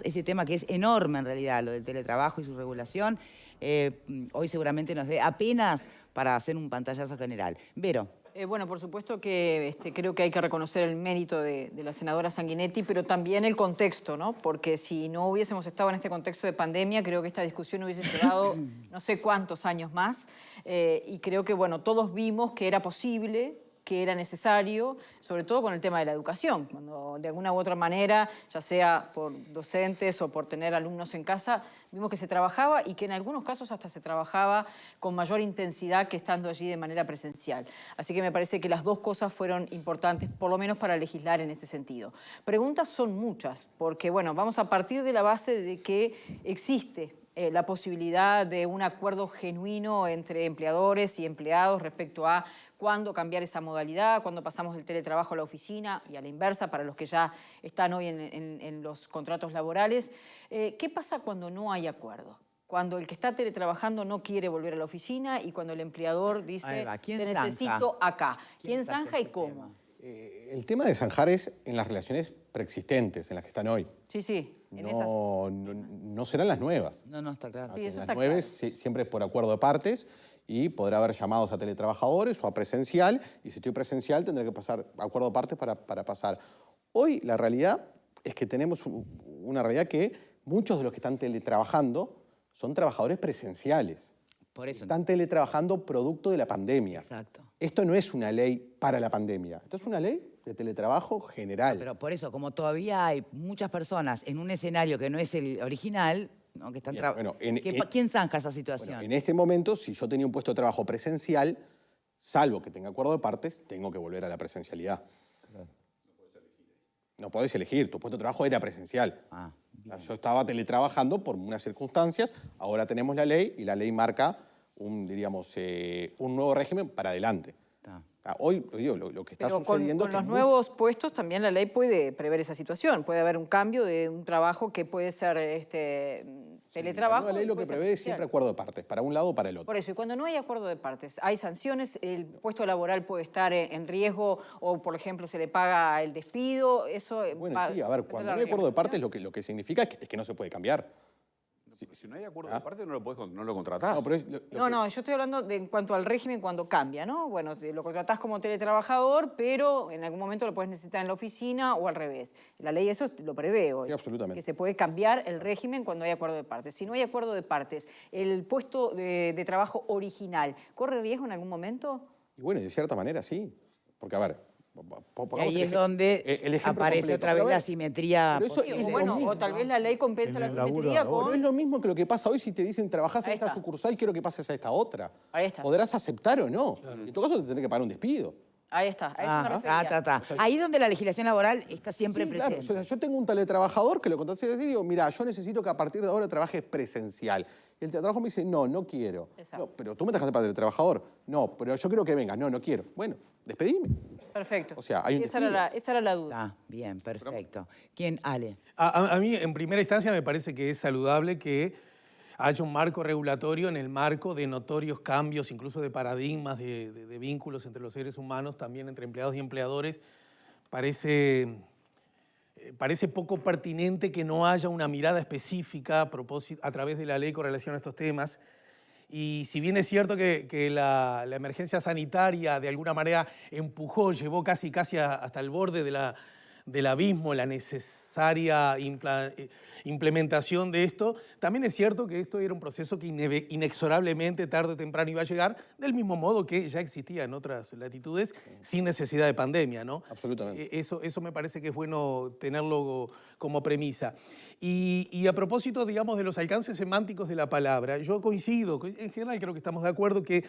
Ese tema que es enorme en realidad, lo del teletrabajo y su regulación, hoy seguramente nos dé apenas para hacer un pantallazo general. Vero. Bueno, por supuesto que creo que hay que reconocer el mérito de la senadora Sanguinetti, pero también el contexto, ¿no? Porque si no hubiésemos estado en este contexto de pandemia, creo que esta discusión hubiese llevado no sé cuántos años más. Y creo que, bueno, todos vimos que era posible, que era necesario, sobre todo con el tema de la educación, cuando de alguna u otra manera, ya sea por docentes o por tener alumnos en casa, vimos que se trabajaba y que en algunos casos hasta se trabajaba con mayor intensidad que estando allí de manera presencial. Así que me parece que las dos cosas fueron importantes, por lo menos para legislar en este sentido. Preguntas son muchas, porque bueno, vamos a partir de la base de que existe la posibilidad de un acuerdo genuino entre empleadores y empleados respecto a cuándo cambiar esa modalidad, cuándo pasamos del teletrabajo a la oficina y a la inversa para los que ya están hoy en los contratos laborales. ¿Qué pasa cuando no hay acuerdo? Cuando el que está teletrabajando no quiere volver a la oficina y cuando el empleador dice, te necesito acá. ¿Quién zanja y cómo? El tema de zanjar es en las relaciones preexistentes, en las que están hoy. Sí, sí, en esas. No serán las nuevas. No, está claro. Sí, eso las está nuevas claro. siempre es por acuerdo de partes y podrá haber llamados a teletrabajadores o a presencial, y si estoy presencial tendré que pasar acuerdo de partes para pasar. Hoy la realidad es que tenemos una realidad que muchos de los que están teletrabajando son trabajadores presenciales. Por eso. Están teletrabajando producto de la pandemia. Exacto. Esto no es una ley para la pandemia. Esto es una ley de teletrabajo general. Pero por eso, como todavía hay muchas personas en un escenario que no es el original, ¿no? Que están ¿quién zanja esa situación? Bueno, en este momento, si yo tenía un puesto de trabajo presencial, salvo que tenga acuerdo de partes, tengo que volver a la presencialidad. No podés elegir, tu puesto de trabajo era presencial. Yo estaba teletrabajando por unas circunstancias, ahora tenemos la ley y la ley marca un nuevo régimen para adelante. Hoy lo que está sucediendo... Con los nuevos puestos también la ley puede prever esa situación. Puede haber un cambio de un trabajo que puede ser teletrabajo. La ley lo que prevé es siempre acuerdo de partes, para un lado o para el otro. Por eso, y cuando no hay acuerdo de partes, hay sanciones, el puesto laboral puede estar en riesgo o, por ejemplo, se le paga el despido, eso... Bueno, sí, a ver, cuando no hay acuerdo de partes lo que significa es que no se puede cambiar. Si no hay acuerdo de parte, no lo contratás. No, yo estoy hablando en cuanto al régimen cuando cambia, ¿no? Bueno, lo contratás como teletrabajador, pero en algún momento lo puedes necesitar en la oficina o al revés. La ley eso lo prevé hoy. Sí, absolutamente. Que se puede cambiar el régimen cuando hay acuerdo de partes. Si no hay acuerdo de partes, ¿el puesto de trabajo original corre riesgo en algún momento? Y bueno, de cierta manera sí. Porque, a ver... Y ahí es donde aparece otra vez la asimetría. O tal vez la ley compensa la asimetría con... Pero es lo mismo que lo que pasa hoy si te dicen trabajás en esta sucursal, quiero que pases a esta otra. Ahí está. Podrás aceptar o no. Claro. En todo caso te tendrás que pagar un despido. Ahí está, a eso me refería. Ahí donde la legislación laboral está siempre presente. Claro. O sea, yo tengo un teletrabajador que lo contraté y digo, mira, yo necesito que a partir de ahora trabajes presencial. Y el teletrabajo me dice, no quiero. No, pero tú me dejaste para el teletrabajador. No, pero yo quiero que vengas. No quiero. Bueno, despedime. Perfecto. O sea, hay un esa era la duda. Bien, perfecto. ¿Quién? Ale. A mí, en primera instancia, me parece que es saludable que haya un marco regulatorio en el marco de notorios cambios, incluso de paradigmas, de vínculos entre los seres humanos, también entre empleados y empleadores. Parece poco pertinente que no haya una mirada específica a través de la ley con relación a estos temas. Y si bien es cierto que la emergencia sanitaria de alguna manera llevó casi hasta el borde del abismo la necesaria implementación de esto, también es cierto que esto era un proceso que inexorablemente tarde o temprano iba a llegar, del mismo modo que ya existía en otras latitudes sin necesidad de pandemia, ¿no? Absolutamente. Eso me parece que es bueno tenerlo como premisa. Y a propósito, digamos, de los alcances semánticos de la palabra, yo coincido, en general creo que estamos de acuerdo que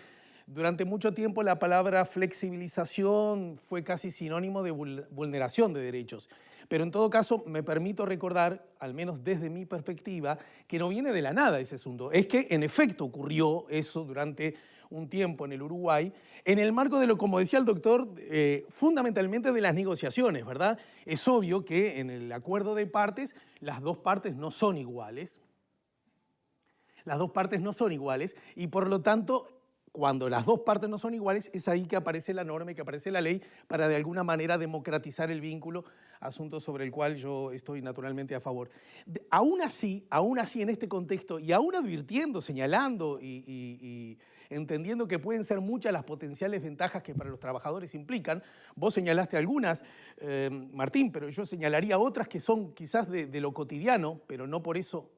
durante mucho tiempo la palabra flexibilización fue casi sinónimo de vulneración de derechos. Pero en todo caso me permito recordar, al menos desde mi perspectiva, que no viene de la nada ese asunto. Es que en efecto ocurrió eso durante un tiempo en el Uruguay, en el marco de lo, como decía el doctor, fundamentalmente de las negociaciones, ¿verdad? Es obvio que en el acuerdo de partes las dos partes no son iguales. Las dos partes no son iguales y por lo tanto cuando las dos partes no son iguales, es ahí que aparece la norma y que aparece la ley para de alguna manera democratizar el vínculo, asunto sobre el cual yo estoy naturalmente a favor. Aún así, en este contexto, y aún advirtiendo, señalando y entendiendo que pueden ser muchas las potenciales ventajas que para los trabajadores implican, vos señalaste algunas, Martín, pero yo señalaría otras que son quizás de lo cotidiano, pero no por eso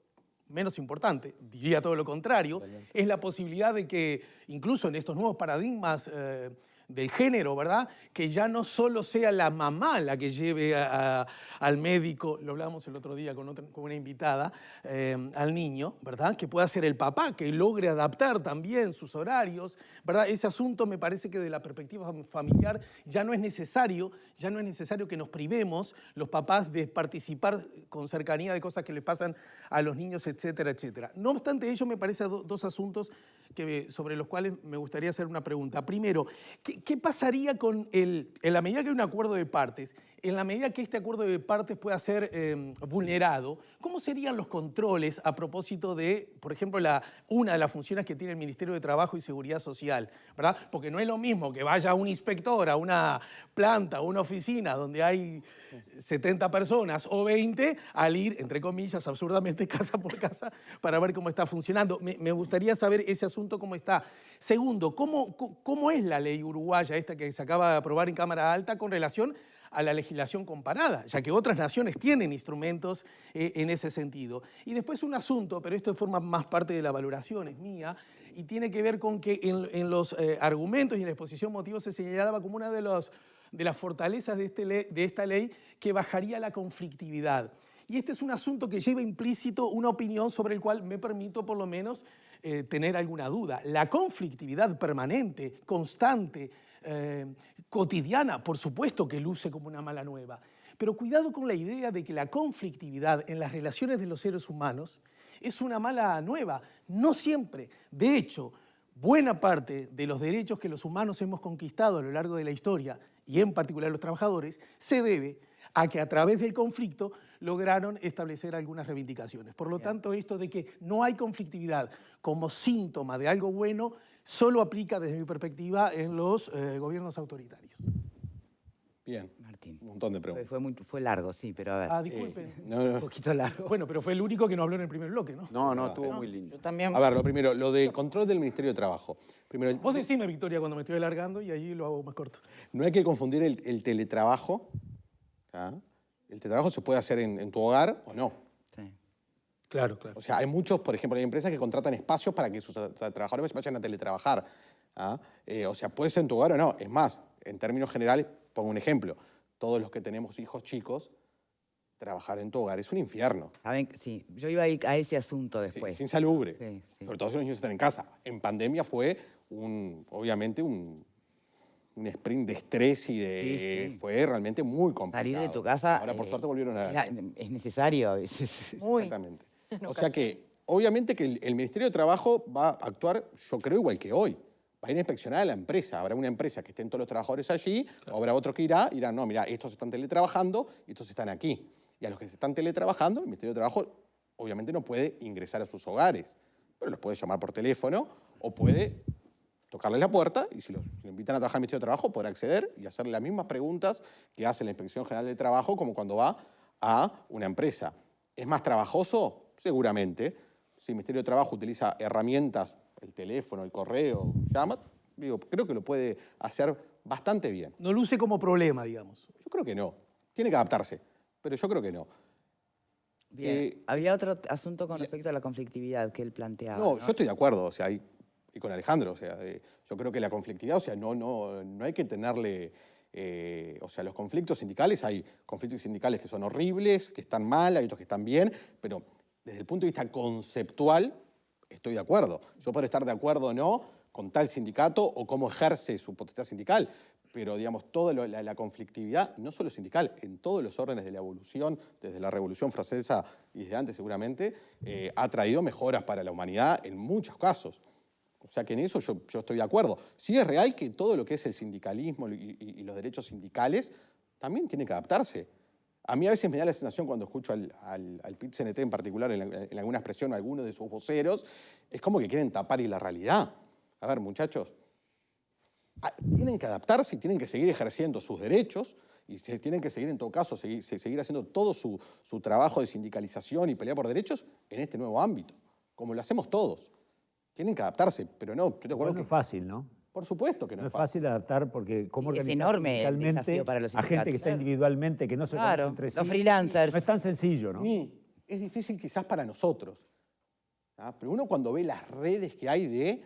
menos importante, diría todo lo contrario, es la posibilidad de que incluso en estos nuevos paradigmas del género, ¿verdad?, que ya no solo sea la mamá la que lleve al médico, lo hablamos el otro día con una invitada, al niño, ¿verdad?, que pueda ser el papá, que logre adaptar también sus horarios, ¿verdad? Ese asunto me parece que de la perspectiva familiar ya no es necesario que nos privemos los papás de participar con cercanía de cosas que le pasan a los niños, etcétera, etcétera. No obstante ello, me parece dos asuntos sobre los cuales me gustaría hacer una pregunta. Primero, ¿qué pasaría en la medida que hay un acuerdo de partes, en la medida que este acuerdo de partes pueda ser vulnerado, cómo serían los controles a propósito de, por ejemplo, una de las funciones que tiene el Ministerio de Trabajo y Seguridad Social, ¿verdad? Porque no es lo mismo que vaya un inspector a una planta o una oficina donde hay 70 personas o 20 al ir, entre comillas, absurdamente casa por casa para ver cómo está funcionando. Me gustaría saber ese asunto cómo está. Segundo, ¿cómo es la ley uruguaya esta que se acaba de aprobar en Cámara Alta con relación a la legislación comparada, ya que otras naciones tienen instrumentos en ese sentido? Y después un asunto, pero esto forma más parte de la valoración, es mía, y tiene que ver con que en los argumentos y en la exposición motivos se señalaba como una de las fortalezas de esta ley que bajaría la conflictividad. Y este es un asunto que lleva implícito una opinión sobre el cual me permito por lo menos tener alguna duda. La conflictividad permanente, constante, cotidiana, por supuesto que luce como una mala nueva. Pero cuidado con la idea de que la conflictividad en las relaciones de los seres humanos es una mala nueva. No siempre. De hecho, buena parte de los derechos que los humanos hemos conquistado a lo largo de la historia, y en particular los trabajadores, se debe a que a través del conflicto lograron establecer algunas reivindicaciones. Por lo tanto, esto de que no hay conflictividad como síntoma de algo bueno solo aplica, desde mi perspectiva, en los gobiernos autoritarios. Bien, Martín. un montón de preguntas. Fue largo, sí, pero a ver. Ah, disculpen. Un poquito largo. Bueno, pero fue el único que no habló en el primer bloque, ¿no? No, estuvo muy lindo. Yo también. A ver, lo primero, lo del control del Ministerio de Trabajo. Primero, Vos decime, Victoria, cuando me estoy alargando y ahí lo hago más corto. no hay que confundir el teletrabajo. ¿Ah? El teletrabajo se puede hacer en tu hogar o no. Sí. Claro, claro. O sea, hay muchos, por ejemplo, hay empresas que contratan espacios para que sus trabajadores vayan a teletrabajar. ¿Ah? O sea, puede ser en tu hogar o no. Es más, en términos generales, pongo un ejemplo. Todos los que tenemos hijos chicos, trabajar en tu hogar es un infierno. ¿Saben? Sí, yo iba a ir a ese asunto después. Sí, insalubre. Sí, sí. Sobre todo si los niños están en casa. En pandemia fue, obviamente, un sprint de estrés y de... Sí. Fue realmente muy complicado. Salir de tu casa. Ahora, por suerte, volvieron a... Es necesario a veces. Muy. Exactamente. En O sea que, ocasiones. obviamente que el Ministerio de Trabajo va a actuar, yo creo, igual que hoy. Va a ir a inspeccionar a la empresa. Habrá una empresa que estén todos los trabajadores allí, claro. Habrá otro que dirán, no, mira, estos están teletrabajando y estos están aquí. Y a los que se están teletrabajando, el Ministerio de Trabajo obviamente no puede ingresar a sus hogares, pero los puede llamar por teléfono o puede tocarles la puerta y si lo invitan a trabajar en el Ministerio de Trabajo, podrá acceder y hacerle las mismas preguntas que hace la Inspección General de Trabajo como cuando va a una empresa. ¿Es más trabajoso? Seguramente. Si el Ministerio de Trabajo utiliza herramientas, el teléfono, el correo, llama, creo que lo puede hacer bastante bien. No luce como problema, digamos. Yo creo que no. Tiene que adaptarse, pero yo creo que no. Bien. Había otro asunto con respecto a la conflictividad que él planteaba. No, yo estoy de acuerdo, o sea, y con Alejandro, o sea, yo creo que la conflictividad, o sea, no hay que tenerle, o sea, los conflictos sindicales, hay conflictos sindicales que son horribles, que están mal, hay otros que están bien, pero desde el punto de vista conceptual, estoy de acuerdo. Yo puedo estar de acuerdo o no con tal sindicato o cómo ejerce su potestad sindical, pero digamos, toda la conflictividad, no solo sindical, en todos los órdenes de la evolución, desde la Revolución Francesa y desde antes seguramente, ha traído mejoras para la humanidad en muchos casos. O sea que en eso yo estoy de acuerdo. Sí es real que todo lo que es el sindicalismo y los derechos sindicales también tiene que adaptarse. A mí a veces me da la sensación cuando escucho al PIT-CNT en particular, en alguna expresión, algunos de sus voceros, es como que quieren tapar la realidad. A ver, muchachos, tienen que adaptarse y tienen que seguir ejerciendo sus derechos y tienen que seguir, en todo caso, seguir haciendo todo su trabajo de sindicalización y pelea por derechos en este nuevo ámbito, como lo hacemos todos. Tienen que adaptarse, pero no, yo te acuerdo No que... es fácil, ¿no? Por supuesto que no No es es fácil adaptar porque cómo Es organizar enorme el sindicalmente desafío para los a gente que sindicatos. está individualmente, que no se conoce Claro, entre sí. los freelancers. No es tan sencillo, ¿no? Es difícil quizás para nosotros, pero uno cuando ve las redes que hay de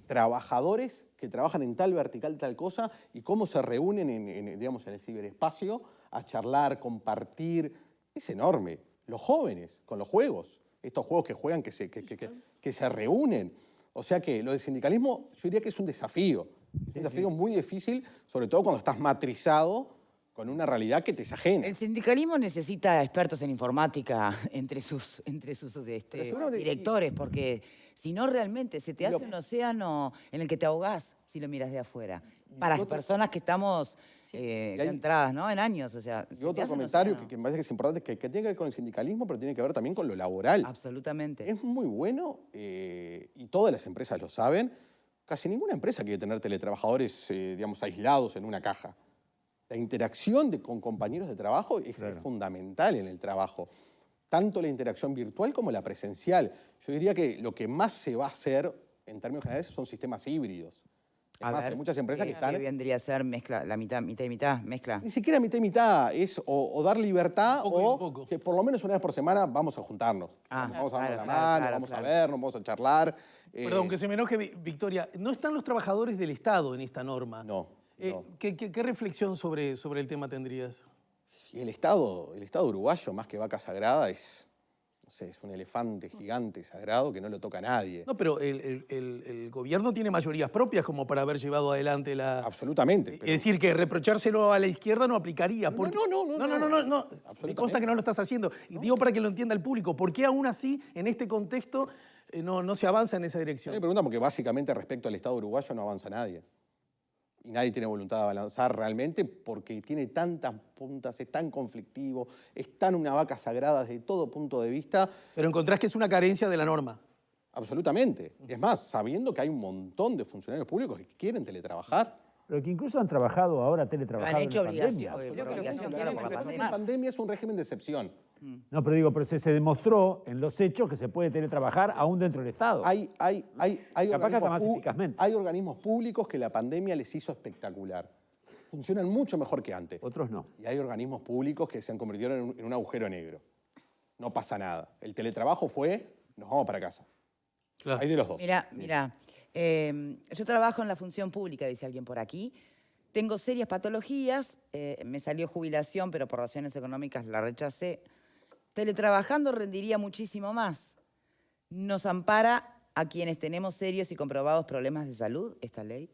trabajadores que trabajan en tal vertical, tal cosa, y cómo se reúnen digamos, en el ciberespacio a charlar, compartir, es enorme. Los jóvenes, con los juegos, estos juegos que juegan, que se reúnen. O sea que lo del sindicalismo, yo diría que es un desafío. Es un desafío muy difícil, sobre todo cuando estás matrizado con una realidad que te es ajena. El sindicalismo necesita expertos en informática entre sus directores, porque si no realmente se te hace un océano en el que te ahogás si lo miras de afuera. Para las personas que estamos entradas, ¿no? En años, o sea. Y otro comentario que me parece que es importante, que tiene que ver con el sindicalismo, pero tiene que ver también con lo laboral. Absolutamente. Es muy bueno, y todas las empresas lo saben, casi ninguna empresa quiere tener teletrabajadores, digamos, aislados en una caja. La interacción con compañeros de trabajo es fundamental en el trabajo. Tanto la interacción virtual como la presencial. Yo diría que lo que más se va a hacer, en términos generales, son sistemas híbridos. Es más, hay muchas empresas que están... ¿Qué vendría a ser mezcla, la mitad y mitad, mezcla? Ni siquiera mitad y mitad, es o dar libertad o que por lo menos una vez por semana vamos a juntarnos. Vamos a darnos la mano, vamos a vernos, vamos a charlar. Perdón, que se me enoje, Victoria. ¿No están los trabajadores del Estado en esta norma? No. ¿Qué reflexión sobre el tema tendrías? Y el Estado uruguayo, más que vaca sagrada, es un elefante gigante sagrado que no lo toca a nadie. No, pero el gobierno tiene mayorías propias como para haber llevado adelante la... Absolutamente. Es decir, que reprochárselo a la izquierda no aplicaría. Porque... No. Me consta que no lo estás haciendo. Y digo para que lo entienda el público. ¿Por qué aún así, en este contexto, no se avanza en esa dirección? Me preguntan porque básicamente respecto al Estado uruguayo no avanza nadie. Y nadie tiene voluntad de avanzar realmente porque tiene tantas puntas, es tan conflictivo, es tan una vaca sagrada desde todo punto de vista. Pero encontrás que es una carencia de la norma. Absolutamente. Es más, sabiendo que hay un montón de funcionarios públicos que quieren teletrabajar. Pero que incluso han trabajado ahora teletrabajado Han hecho en la pandemia. obligación, Claro, por la pandemia es un régimen de excepción. No, pero digo, pero se demostró en los hechos que se puede teletrabajar aún dentro del Estado. Capaz que hasta más eficazmente. Hay organismos públicos que la pandemia les hizo espectacular. Funcionan mucho mejor que antes. Otros no. Y hay organismos públicos que se han convertido en un agujero negro. No pasa nada. El teletrabajo fue, nos vamos para casa. Claro. Hay de los dos. Mira, yo trabajo en la función pública, dice alguien por aquí. Tengo serias patologías, me salió jubilación, pero por razones económicas la rechacé. Teletrabajando rendiría muchísimo más. ¿Nos ampara a quienes tenemos serios y comprobados problemas de salud esta ley?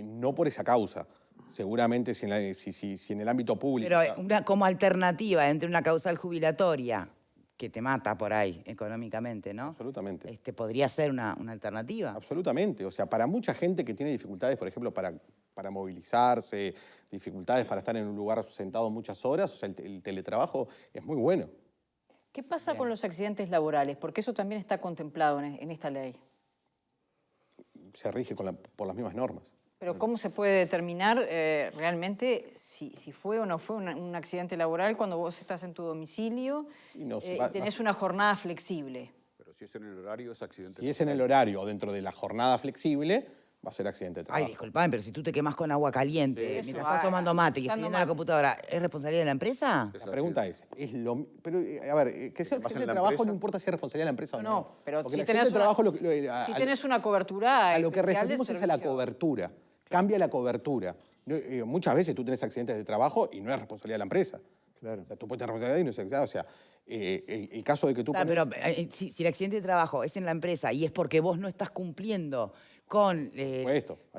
No por esa causa. Seguramente si en el ámbito público... Pero como alternativa entre una causal jubilatoria que te mata por ahí económicamente, ¿no? Absolutamente. Podría ser una alternativa. Absolutamente. O sea, para mucha gente que tiene dificultades, por ejemplo, para movilizarse, dificultades para estar en un lugar sentado muchas horas, o sea, el teletrabajo es muy bueno. ¿Qué pasa con los accidentes laborales? Porque eso también está contemplado en esta ley. Se rige por las mismas normas. Pero ¿cómo se puede determinar realmente si fue o no fue un accidente laboral cuando vos estás en tu domicilio y tenés una jornada flexible? Pero si es en el horario, es accidente. Si es en el horario o dentro de la jornada flexible, va a ser accidente de trabajo. Ay, disculpame, pero si tú te quemas con agua caliente mientras estás tomando mate y escribiendo en la computadora, ¿es responsabilidad de la empresa? La pregunta es pero a ver, que sea accidente de trabajo no importa si es responsabilidad de la empresa o no. No, pero porque si el accidente de trabajo si tenés una cobertura a lo que especial de referimos es a la servicio. cobertura. Cambia la cobertura. Muchas veces tú tenés accidentes de trabajo y no es responsabilidad de la empresa. Claro. O sea, tú puedes tener responsabilidad y no es accidente. O sea, el caso de que tú... Pero si el accidente de trabajo es en la empresa y es porque vos no estás cumpliendo con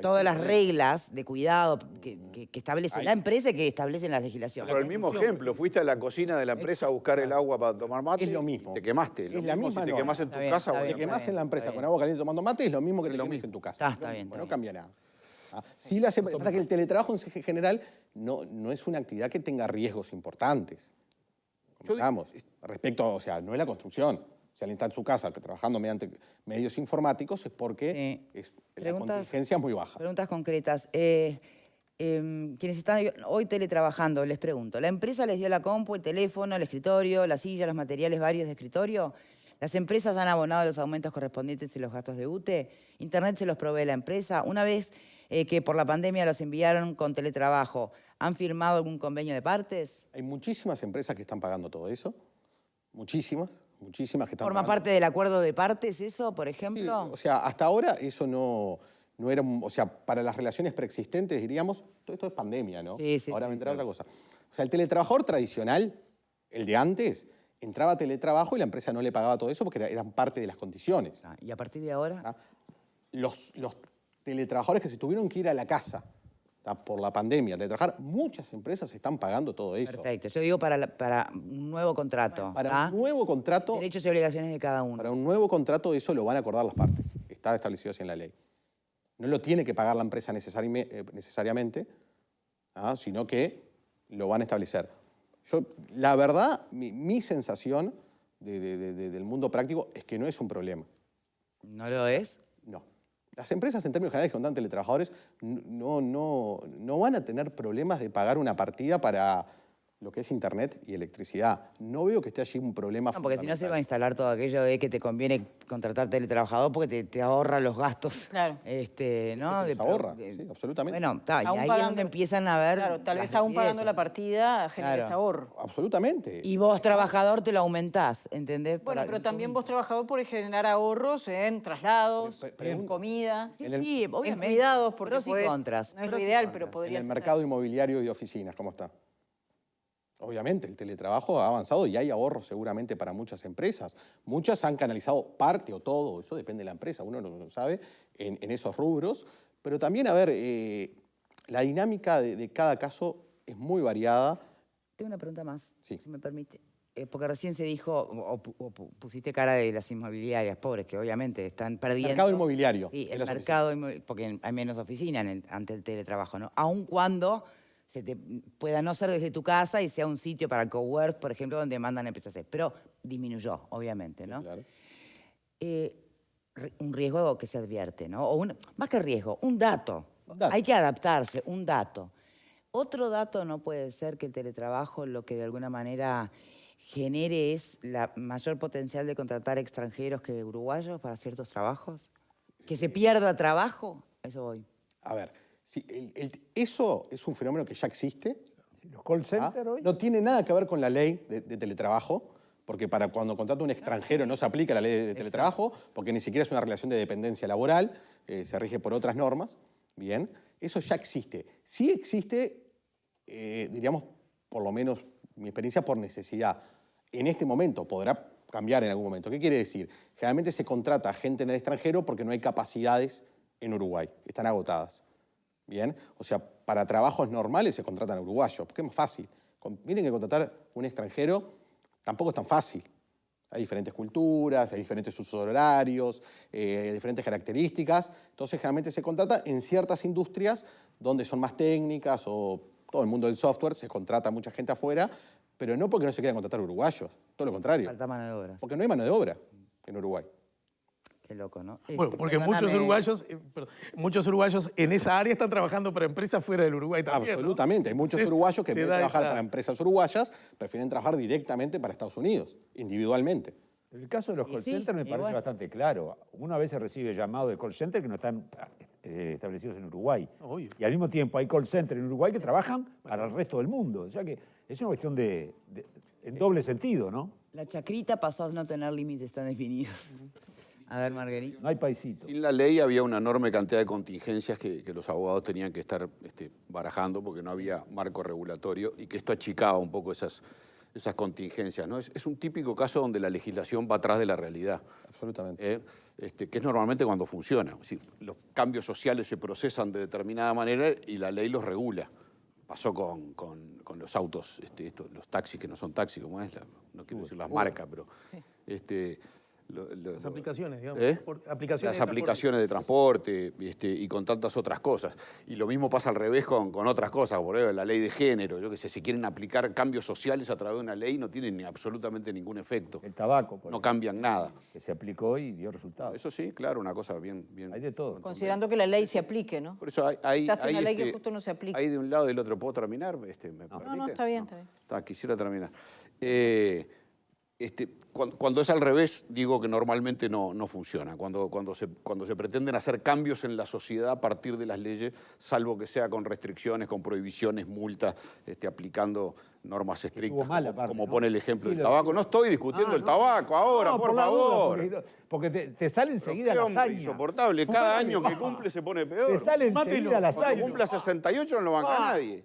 todas las reglas de cuidado que establece la empresa y que establecen las legislaciones. Pero el mismo ejemplo, fuiste a la cocina de la empresa a buscar el agua para tomar mate. Es lo mismo. Te quemaste. Es la misma si te norma. quemás en tu Está bien, casa está o bien. Te quemás en la empresa está con bien. agua caliente tomando mate es lo mismo que te quemes en tu casa. Está bien. No cambia nada. Sí, pasa que el teletrabajo en general no es una actividad que tenga riesgos importantes. Digamos, respecto, o sea, no es la construcción. O Si alguien está en su casa trabajando mediante medios informáticos es porque la contingencia es muy baja. Preguntas concretas. Quienes están hoy teletrabajando, les pregunto, ¿la empresa les dio la compu, el teléfono, el escritorio, la silla, los materiales varios de escritorio? ¿Las empresas han abonado los aumentos correspondientes y los gastos de UTE? ¿Internet se los provee la empresa? Una vez que por la pandemia los enviaron con teletrabajo, ¿han firmado algún convenio de partes? Hay muchísimas empresas que están pagando todo eso. Muchísimas que están pagando. ¿Forma parte del acuerdo de partes eso, por ejemplo? Sí, o sea, hasta ahora eso no era, o sea, para las relaciones preexistentes diríamos, todo esto es pandemia, ¿no? Sí, ahora vendrá otra cosa. O sea, el teletrabajador tradicional, el de antes, entraba a teletrabajo y la empresa no le pagaba todo eso porque eran parte de las condiciones. ¿Y a partir de ahora? ¿Ah? Los teletrabajadores que se tuvieron que ir a la casa por la pandemia, de trabajar, muchas empresas están pagando todo eso. Perfecto. Yo digo para un nuevo contrato. Para un nuevo contrato... Derechos y obligaciones de cada uno. Para un nuevo contrato eso lo van a acordar las partes. Está establecido así en la ley. No lo tiene que pagar la empresa necesariamente, sino que lo van a establecer. La verdad, mi sensación del mundo práctico es que no es un problema. ¿No lo es? No. Las empresas, en términos generales, que contratan teletrabajadores, no van a tener problemas de pagar una partida para lo que es internet y electricidad. No veo que esté allí un problema No, porque si no se va a fundamental. instalar todo aquello de que te conviene contratar teletrabajador porque te ahorra los gastos. Claro. ¿No? Se ahorra, sí, absolutamente. Bueno, está, y Aún ahí es pagando- donde empiezan a ver. Claro, tal las vez aún pagando liquideces. la partida genera Claro. ese ahorro. Absolutamente. Y vos, trabajador, te lo aumentás, ¿entendés? Bueno, Para- pero también vos, trabajador, podés generar ahorros en traslados, Pero en comida, Sí, en el- sí, en obviamente. cuidados, porque Pros y podés- contras. no es lo pros y ideal, contras. pero En podría el ser. mercado inmobiliario y de oficinas, ¿cómo está? Obviamente, el teletrabajo ha avanzado y hay ahorros seguramente para muchas empresas. Muchas han canalizado parte o todo, eso depende de la empresa, uno no lo sabe, en esos rubros. Pero también, a ver, la dinámica de cada caso es muy variada. Tengo una pregunta más, Sí. si me permite. Porque recién se dijo, o pusiste cara de las inmobiliarias, pobres, que obviamente están perdiendo. Mercado inmobiliario. Sí, en el las mercado porque hay menos oficina ante el teletrabajo, ¿no? Aun cuando se te pueda no ser desde tu casa y sea un sitio para el cowork, por ejemplo, donde mandan empresas. Pero disminuyó, obviamente, ¿no? Claro. Un riesgo que se advierte, ¿no? Más que riesgo, un dato. Un dato. Hay que adaptarse, un dato. Otro dato no puede ser que el teletrabajo lo que de alguna manera genere es la mayor potencial de contratar extranjeros que uruguayos para ciertos trabajos. Que se pierda trabajo, a eso voy. A ver, sí, eso es un fenómeno que ya existe. Los call centers hoy. No tiene nada que ver con la ley de teletrabajo, porque para cuando contrata un extranjero no se aplica la ley de teletrabajo, porque ni siquiera es una relación de dependencia laboral, se rige por otras normas. Bien, eso ya existe. Sí existe, diríamos, por lo menos mi experiencia, por necesidad. En este momento, podrá cambiar en algún momento. ¿Qué quiere decir? Generalmente se contrata gente en el extranjero porque no hay capacidades en Uruguay, están agotadas. Bien, o sea, para trabajos normales se contratan a uruguayos, porque es más fácil. Miren que contratar un extranjero tampoco es tan fácil. Hay diferentes culturas, hay diferentes usos horarios, diferentes características. Entonces, generalmente se contrata en ciertas industrias donde son más técnicas o todo el mundo del software, se contrata mucha gente afuera, pero no porque no se quieran contratar uruguayos, todo lo contrario. Falta mano de obra. Porque no hay mano de obra en Uruguay. Qué loco, ¿no? Bueno, porque muchos Perdóname. uruguayos en esa área están trabajando para empresas fuera del Uruguay también, ¿no? Absolutamente. Hay muchos uruguayos que en se vez de da trabajar esa- para empresas uruguayas, prefieren trabajar directamente para Estados Unidos, individualmente. El caso de los Y call sí, centers me y parece bueno. bastante claro. Una vez se recibe llamado de call center que no están establecidos en Uruguay. Obvio. Y al mismo tiempo hay call centers en Uruguay que trabajan para el resto del mundo. O sea que es una cuestión en doble sentido, ¿no? La chacrita pasó a no tener límites tan definidos. A ver, Marguerite. No hay paisito. Sin la ley había una enorme cantidad de contingencias que los abogados tenían que estar barajando porque no había marco regulatorio y que esto achicaba un poco esas contingencias, ¿no? Es un típico caso donde la legislación va atrás de la realidad. Absolutamente. Que es normalmente cuando funciona. Es decir, los cambios sociales se procesan de determinada manera y la ley los regula. Pasó con los autos, los taxis que no son taxis, como es, no quiero decir las marcas, pero Las aplicaciones, digamos. Las aplicaciones de transporte y con tantas otras cosas. Y lo mismo pasa al revés con otras cosas, por ejemplo, la ley de género. Yo que sé, si quieren aplicar cambios sociales a través de una ley, no tienen ni absolutamente ningún efecto. El tabaco, por No ejemplo, cambian nada. que se aplicó y dio resultados. Eso sí, claro, una cosa bien... Hay de todo. Considerando que la ley se aplique, ¿no? Por eso hay Una ley que justo no se aplica. Hay de un lado y del otro. ¿Puedo terminar? ¿Me No, está bien, está bien. Quisiera terminar. Cuando es al revés, digo que normalmente no funciona. Cuando se pretenden hacer cambios en la sociedad a partir de las leyes, salvo que sea con restricciones, con prohibiciones, multas, aplicando normas estrictas, como pone el ejemplo del tabaco. No estoy discutiendo el tabaco ahora, por favor. Porque te sale enseguida la hazaña. Insoportable. Cada año que cumple se pone peor. Te sale enseguida la hazaña. Cuando cumpla 68 no lo banca nadie.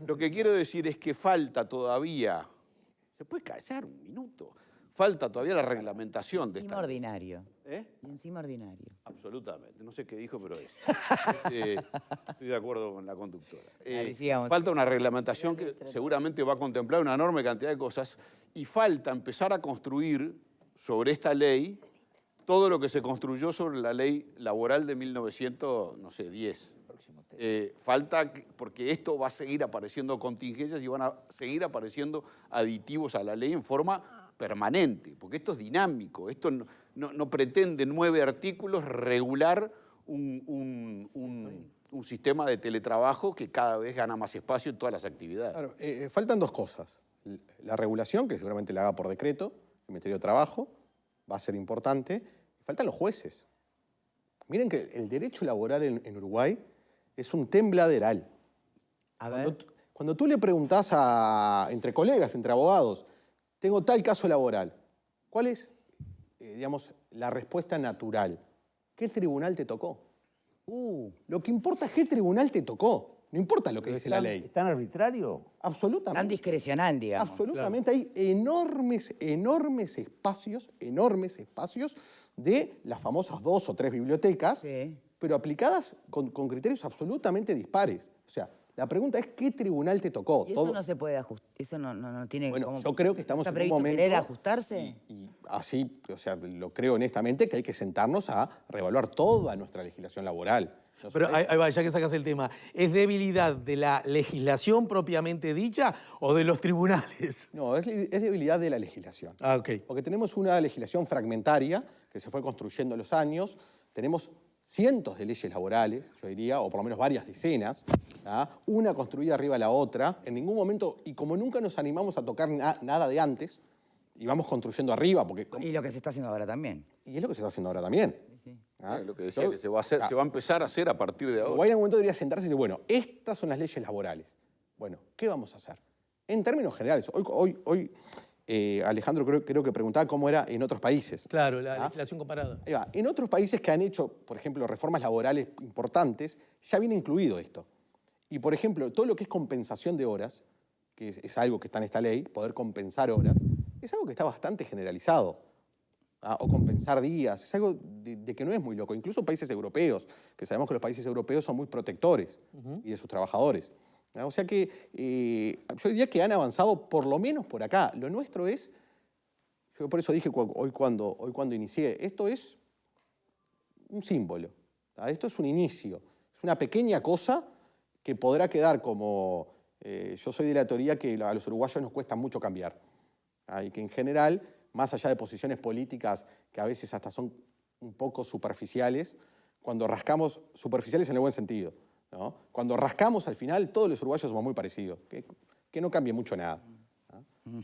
Lo que quiero decir es que falta todavía... ¿Se puede callar un minuto? Falta todavía la reglamentación de esta ley. Ordinario. Y encima ordinario. Absolutamente. No sé qué dijo, pero es. Estoy de acuerdo con la conductora. Falta una reglamentación que seguramente va a contemplar una enorme cantidad de cosas y falta empezar a construir sobre esta ley todo lo que se construyó sobre la ley laboral de 1910. Falta, porque esto va a seguir apareciendo contingencias y van a seguir apareciendo aditivos a la ley en forma permanente, porque esto es dinámico, esto no pretende en 9 artículos regular un sistema de teletrabajo que cada vez gana más espacio en todas las actividades. Claro, faltan 2 cosas. La regulación, que seguramente la haga por decreto, el Ministerio de Trabajo, va a ser importante. Y faltan los jueces. Miren que el derecho laboral en Uruguay es un tembladeral. Cuando tú le preguntás entre colegas, entre abogados, tengo tal caso laboral, ¿cuál es, digamos, la respuesta natural? ¿Qué tribunal te tocó? Lo que importa es qué tribunal te tocó. No importa lo que dice la ley. ¿Es tan arbitrario? Absolutamente. Tan discrecional, digamos. Absolutamente. Claro. Hay enormes espacios de las famosas 2 o 3 bibliotecas, pero aplicadas con criterios absolutamente dispares. O sea, la pregunta es ¿qué tribunal te tocó? ¿Y eso no se puede ajustar? ¿Eso no tiene Bueno, yo creo que estamos en un momento... ¿Querer ajustarse? Y así, o sea, lo creo honestamente que hay que sentarnos a reevaluar toda nuestra legislación laboral. Pero ahí va, ya que sacas el tema, ¿es debilidad de la legislación propiamente dicha o de los tribunales? No, es debilidad de la legislación. Ok. Porque tenemos una legislación fragmentaria que se fue construyendo en los años, tenemos cientos de leyes laborales, yo diría, o por lo menos varias decenas, una construida arriba de la otra, en ningún momento, y como nunca nos animamos a tocar nada de antes, y vamos construyendo arriba, porque... Y lo que se está haciendo ahora también. Y es lo que se está haciendo ahora también. Lo que decía, que se va a empezar a hacer a partir de ahora. Uruguay en algún momento debería sentarse y decir, bueno, estas son las leyes laborales. Bueno, ¿qué vamos a hacer? En términos generales, hoy Alejandro creo que preguntaba cómo era en otros países. Claro, la legislación comparada. Ahí va. En otros países que han hecho, por ejemplo, reformas laborales importantes, ya viene incluido esto. Y, por ejemplo, todo lo que es compensación de horas, que es algo que está en esta ley, poder compensar horas, es algo que está bastante generalizado. O compensar días, es algo de que no es muy loco. Incluso países europeos, que sabemos que los países europeos son muy protectores y de sus trabajadores. O sea que yo diría que han avanzado por lo menos por acá. Lo nuestro es, yo por eso dije hoy cuando inicié, esto es un símbolo, esto es un inicio, es una pequeña cosa que podrá quedar como, yo soy de la teoría que a los uruguayos nos cuesta mucho cambiar, y que en general, más allá de posiciones políticas que a veces hasta son un poco superficiales, cuando rascamos, superficiales en el buen sentido, ¿no? Cuando rascamos al final, todos los uruguayos somos muy parecidos, que no cambie mucho nada.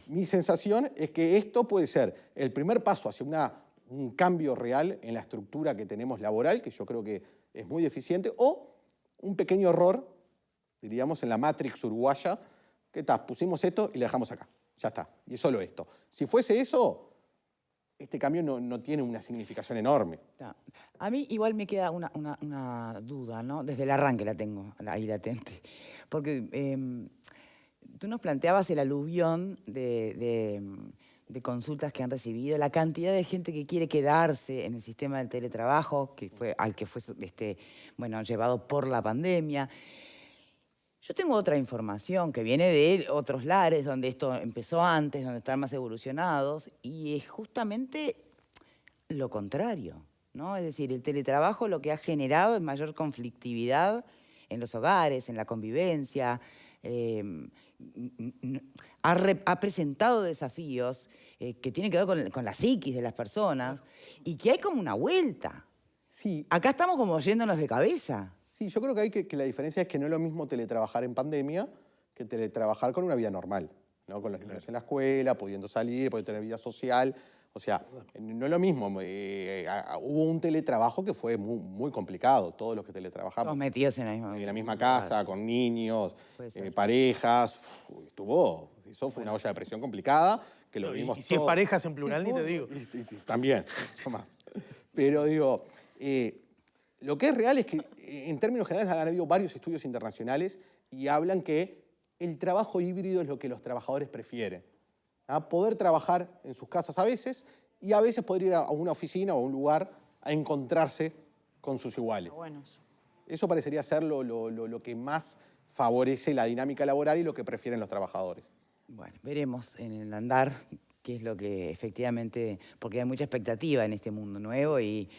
Mi sensación es que esto puede ser el primer paso hacia un cambio real en la estructura que tenemos laboral, que yo creo que es muy deficiente, o un pequeño error, diríamos, en la matrix uruguaya, que pusimos esto y le dejamos acá. Ya está, y es solo esto. Si fuese eso, este cambio no tiene una significación enorme. A mí igual me queda una duda, ¿no? Desde el arranque la tengo ahí latente. Porque tú nos planteabas el aluvión de consultas que han recibido, la cantidad de gente que quiere quedarse en el sistema del teletrabajo, al que fue llevado por la pandemia. Yo tengo otra información que viene de otros lares donde esto empezó antes, donde están más evolucionados, y es justamente lo contrario, ¿no? Es decir, el teletrabajo lo que ha generado es mayor conflictividad en los hogares, en la convivencia, ha presentado desafíos que tienen que ver con la psiquis de las personas y que hay como una vuelta. Sí, Acá estamos como yéndonos de cabeza. sí, yo creo que, que la diferencia es que no es lo mismo teletrabajar en pandemia que teletrabajar con una vida normal, ¿no? Con los niños en la escuela, pudiendo salir, pudiendo tener vida social. O sea, no es lo mismo. Hubo un teletrabajo que fue muy, muy complicado, todos los que teletrabajamos. Todos metidos en En la misma casa, con niños, Puede ser. parejas. Eso fue una olla de presión complicada, que lo vimos Y si es todos. parejas en plural, ni te digo. También, mucho más. Pero digo, lo que es real es que en términos generales han habido varios estudios internacionales y hablan que el trabajo híbrido es lo que los trabajadores prefieren. Poder trabajar en sus casas a veces y a veces poder ir a una oficina o a un lugar a encontrarse con sus iguales. Bueno, Eso parecería ser lo que más favorece la dinámica laboral y lo que prefieren los trabajadores. Bueno, veremos en el andar qué es lo que efectivamente, porque hay mucha expectativa en este mundo nuevo y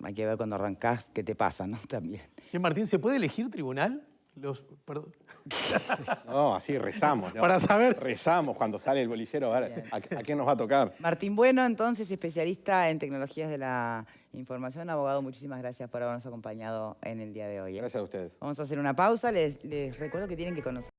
hay que ver cuando arrancás qué te pasa, ¿no? También. Che, Martín, ¿se puede elegir tribunal? Perdón. No, así rezamos, ¿no? Para saber. Rezamos cuando sale el bolillero, a ver a quién nos va a tocar. Martín Bueno, entonces, especialista en tecnologías de la información, abogado, muchísimas gracias por habernos acompañado en el día de hoy. Gracias a ustedes. Vamos a hacer una pausa, les recuerdo que tienen que conocer.